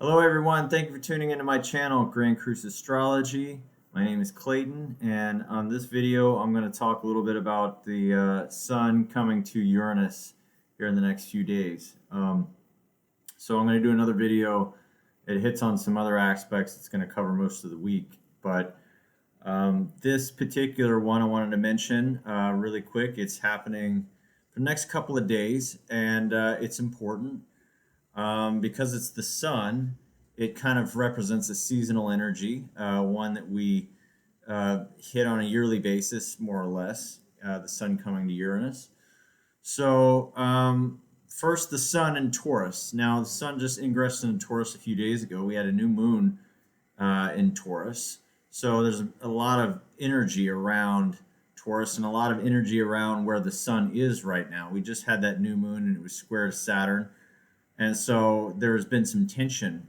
Hello, everyone. Thank you for tuning into my channel, Grand Cruise Astrology. My name is Clayton, and on this video, I'm going to talk a little bit about the Sun coming to Uranus here in the next few days. So I'm going to do another video. It hits on some other aspects. It's going to cover most of the week, but this particular one I wanted to mention really quick. It's happening for the next couple of days, and it's important. Because it's the sun, it kind of represents a seasonal energy, one that we hit on a yearly basis, more or less, the sun coming to Uranus. So, first, the sun in Taurus. Now, the sun just ingressed in Taurus a few days ago. We had a new moon in Taurus. So, there's a lot of energy around Taurus and a lot of energy around where the sun is right now. We just had that new moon and it was square to Saturn. And so there's been some tension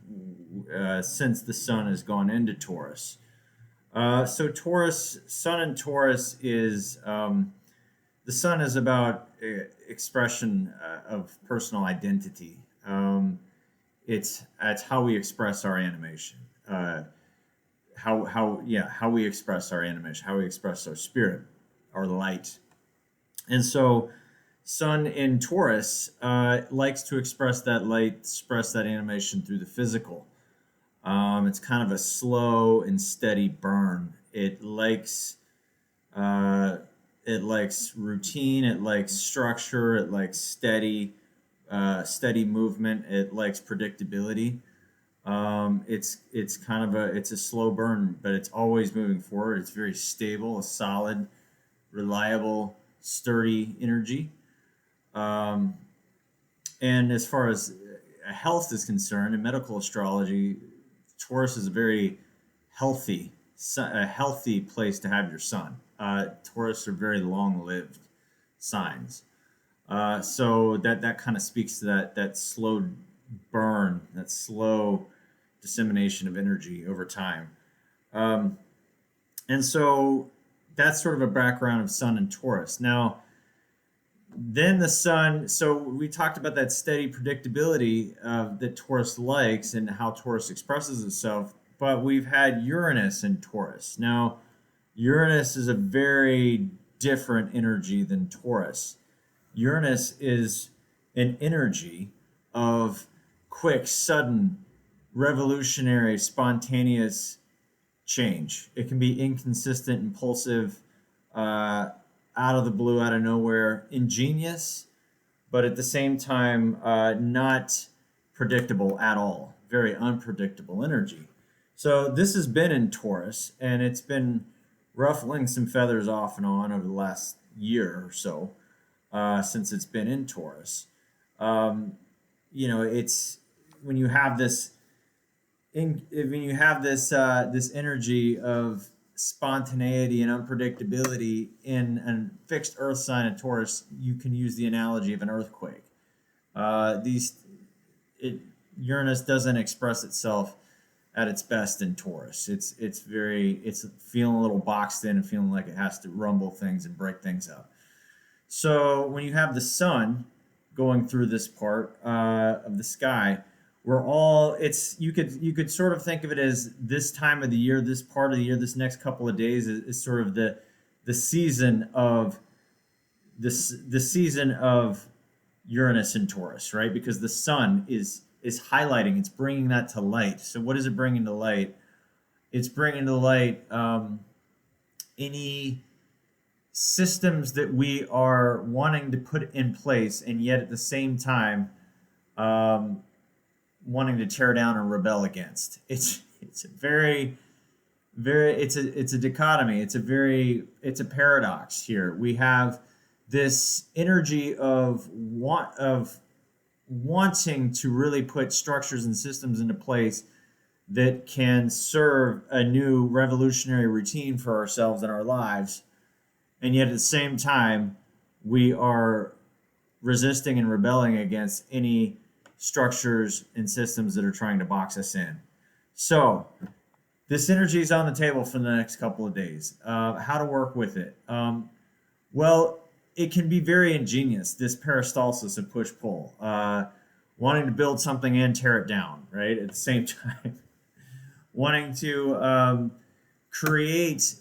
since the sun has gone into Taurus. So Taurus, sun in Taurus is the sun is about expression of personal identity. It's how we express our animation. How we express our animation, how we express our spirit, our light, and so. Sun in Taurus likes to express that light, express that animation through the physical. It's kind of a slow and steady burn. It likes routine. It likes structure. It likes steady movement. It likes predictability. It's a slow burn, but it's always moving forward. It's very stable, a solid, reliable, sturdy energy. Um, and as far as health is concerned, in medical astrology, Taurus is a very a healthy place to have your sun. Taurus are very long-lived signs, so that kind of speaks to that slow burn, that slow dissemination of energy over time. Um, and so that's sort of a background of Sun and Taurus. Now then the sun, so we talked about that steady predictability that Taurus likes and how Taurus expresses itself, but we've had Uranus in Taurus. Now, Uranus is a very different energy than Taurus. Uranus is an energy of quick, sudden, revolutionary, spontaneous change. It can be inconsistent, impulsive, out of the blue, out of nowhere, ingenious, but at the same time, not predictable at all. Very unpredictable energy. So this has been in Taurus, and it's been ruffling some feathers off and on over the last year or so since it's been in Taurus. Um, it's when you have this energy of spontaneity and unpredictability in a fixed Earth sign of Taurus, you can use the analogy of an earthquake. These it, Uranus doesn't express itself at its best in Taurus. It's feeling a little boxed in and feeling like it has to rumble things and break things up. So when you have the sun going through this part of the sky, we're all it's you could sort of think of it as this time of the year, this part of the year, this next couple of days is sort of the season of the season of Uranus and Taurus, right? Because the sun is highlighting, it's bringing that to light. So what is it bringing to light? It's bringing to light any systems that we are wanting to put in place, and yet at the same time. Wanting to tear down and rebel against. It's a it's a dichotomy. It's a paradox here. We have this energy of wanting to really put structures and systems into place that can serve a new revolutionary routine for ourselves and our lives, and yet at the same time we are resisting and rebelling against any structures and systems that are trying to box us in. So this energy is on the table for the next couple of days. How to work with it? Well, it can be very ingenious, this peristalsis of push-pull. wanting to build something and tear it down, right? At the same time, wanting to create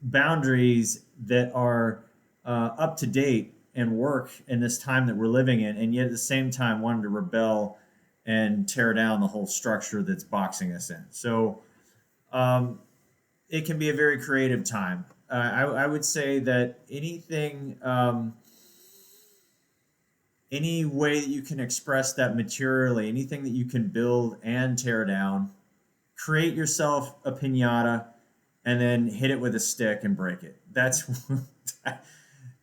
boundaries that are up to date and work in this time that we're living in, and yet at the same time wanting to rebel and tear down the whole structure that's boxing us in. So um, it can be a very creative time. I would say that any way that you can express that materially, anything that you can build and tear down, create yourself a pinata and then hit it with a stick and break it. That's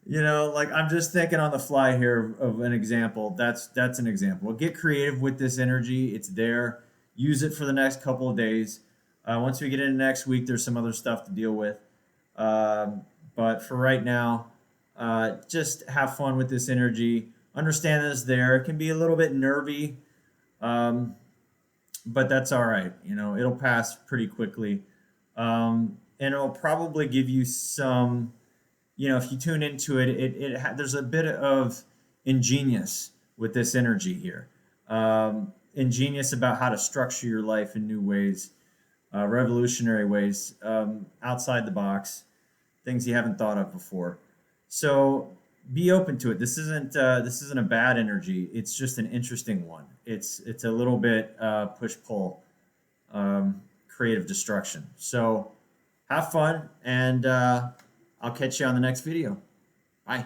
like I'm just thinking on the fly here of an example. That's an example. Get creative with this energy. It's there. Use it for the next couple of days. Once we get into next week, there's some other stuff to deal with. But for right now, just have fun with this energy. Understand that it's there. It can be a little bit nervy, um, but that's all right. It'll pass pretty quickly, and it'll probably give you some. If you tune into it, there's a bit of ingenious with this energy here. Ingenious about how to structure your life in new ways, revolutionary ways, outside the box, things you haven't thought of before. So be open to it. This isn't a bad energy. It's just an interesting one. It's a little bit push pull, creative destruction. So have fun, and I'll catch you on the next video. Bye.